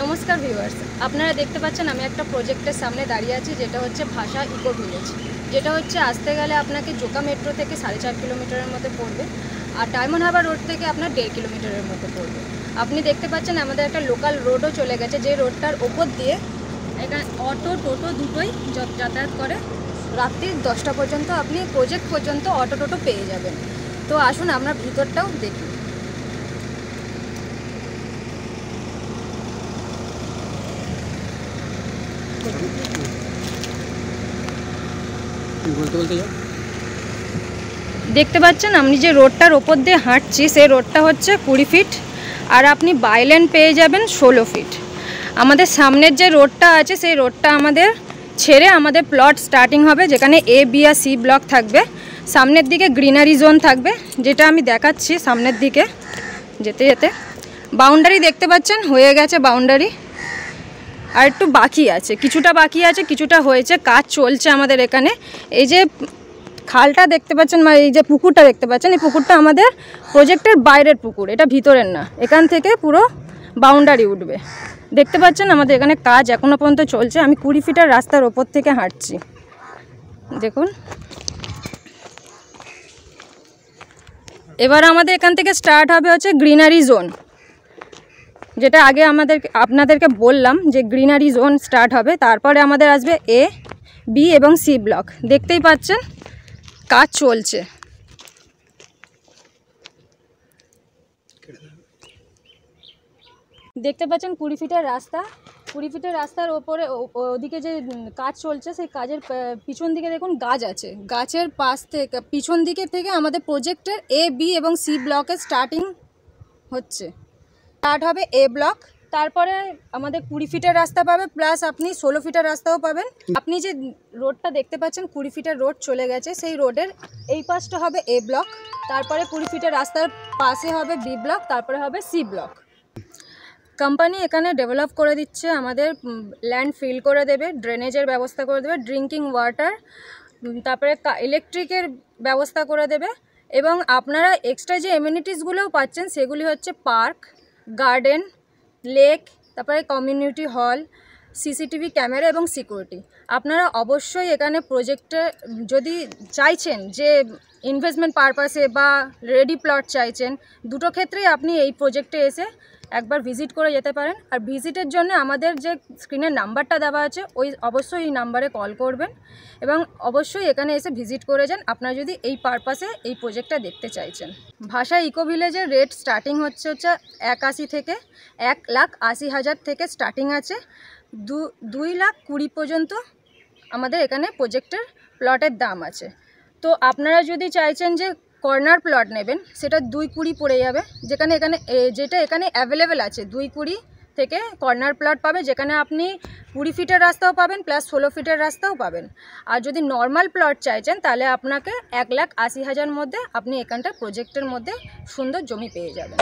নমস্কার ভিউয়ার্স, আপনারা দেখতে পাচ্ছেন আমি একটা প্রজেক্টের সামনে দাঁড়িয়ে আছি, যেটা হচ্ছে ভাষা ইকো ভিলেজ। যেটা হচ্ছে আসতে গেলে আপনাকে জোকা মেট্রো থেকে 4.5 কিলোমিটারের মধ্যে পড়বে, আর ডায়মন্ড হারবার রোড থেকে আপনার 1.5 কিলোমিটারের মধ্যে পড়বে। আপনি দেখতে পাচ্ছেন আমাদের একটা লোকাল রোডও চলে গেছে, যে রোডটার ওপর দিয়ে এখানে অটো টোটো দুটোই যাতায়াত করে। রাত্রি 10টা পর্যন্ত আপনি প্রজেক্ট পর্যন্ত অটো টোটো পেয়ে যাবেন। তো আসুন আমরা ভিতরটাও দেখি। দেখতে পাচ্ছেন আমি যে রোডটার ওপর দিয়ে হাঁটছি, সেই রোডটা হচ্ছে 20 ফিট, আর আপনি বাইলেন পেয়ে যাবেন 16 ফিট। আমাদের সামনের যে রোডটা আছে, সেই রোডটা আমাদের ছেড়ে আমাদের প্লট স্টার্টিং হবে, যেখানে A B R C block থাকবে। সামনের দিকে গ্রিনারি জোন থাকবে, যেটা আমি দেখাচ্ছি। সামনের দিকে যেতে যেতে বাউন্ডারি দেখতে পাচ্ছেন, হয়ে গেছে বাউন্ডারি, আর একটু বাকি আছে, কিছুটা বাকি আছে, কিছুটা হয়েছে, কাজ চলছে আমাদের এখানে। এই যে খালটা দেখতে পাচ্ছেন, মানে এই যে পুকুরটা দেখতে পাচ্ছেন, এই পুকুরটা আমাদের প্রজেক্টের বাইরের পুকুর, এটা ভিতরের না। এখান থেকে পুরো বাউন্ডারি উঠবে। দেখতে পাচ্ছেন আমাদের এখানে কাজ এখনও পর্যন্ত চলছে। আমি 20 ফিটের রাস্তার ওপর থেকে হাঁটছি, দেখুন। এবার আমাদের এখান থেকে স্টার্ট হবে হচ্ছে গ্রিনারি জোন, যেটা আগে আপনাদেরকে বললাম যে গ্রিনারি জোন স্টার্ট হবে। তারপরে আমাদের আসবে এ, বি এবং সি ব্লক। দেখতেই পাচ্ছেন কাজ চলছে। দেখতে পাচ্ছেন 20 ফিটের রাস্তা। 20 ফিটের রাস্তার ওপরে ওদিকে যে কাজ চলছে, সেই কাজের পিছন দিকে দেখুন গাছ আছে। গাছের পাশ থেকে পিছন দিকে থেকে আমাদের প্রজেক্টের এ, বি এবং সি ব্লকের স্টার্টিং হচ্ছে। স্টার্ট হবে এ ব্লক, তারপরে আমাদের 20 ফিটের রাস্তা পাবে, প্লাস আপনি 16 ফিটের রাস্তাও পাবেন। আপনি যে রোডটা দেখতে পাচ্ছেন 20 ফিটের রোড চলে গেছে, সেই রোডের এই পাশটা হবে এ ব্লক, তারপরে 20 ফিটের রাস্তার পাশে হবে বি ব্লক, তারপরে হবে সি ব্লক। কোম্পানি এখানে ডেভেলপ করে দিচ্ছে, আমাদের ল্যান্ড ফিল করে দেবে, ড্রেনেজের ব্যবস্থা করে দেবে, ড্রিঙ্কিং ওয়াটার, তারপরে ইলেকট্রিকের ব্যবস্থা করে দেবে। এবং আপনারা এক্সট্রা যে এমিনিটিসগুলোও পাচ্ছেন, সেগুলি হচ্ছে পার্ক, গার্ডেন, লেক, তারপরে কমিউনিটি হল, সিসিটিভি ক্যামেরা এবং সিকিউরিটি। আপনারা অবশ্যই এখানে প্রজেক্টে যদি চাইছেন যে ইনভেস্টমেন্ট পারপাসে বা রেডি প্লট চাইছেন, দুটো ক্ষেত্রেই আপনি এই প্রজেক্টে এসে একবার ভিজিট করে যেতে পারেন। আর ভিজিটের জন্য আমাদের যে স্ক্রিনের নাম্বারটা দেওয়া আছে, অবশ্যই এই নাম্বারে কল করবেন এবং অবশ্যই এখানে এসে ভিজিট করে যান, আপনারা যদি এই পারপাসে এই প্রজেক্টটা দেখতে চাইছেন। ভাষা ইকো ভিলেজের রেট স্টার্টিং হচ্ছে 81 থেকে 1,80,000 থেকে স্টার্টিং আছে। 2,20,000 পর্যন্ত আমাদের এখানে প্রজেক্টের প্লটের দাম আছে। তো আপনারা যদি চাইছেন যে কর্নার প্লট নেবেন, সেটা 2,20 পড়ে যাবে, যেটা এখানে অ্যাভেলেবেল আছে। 2,20 থেকে কর্নার প্লট পাবে, যেখানে আপনি 20 ফিটের রাস্তাও পাবেন, প্লাস 16 ফিটের রাস্তাও পাবেন। আর যদি নর্মাল প্লট চাইছেন, তাহলে আপনাকে 1,80,000 মধ্যে আপনি এখানটা প্রজেক্টের মধ্যে সুন্দর জমি পেয়ে যাবেন।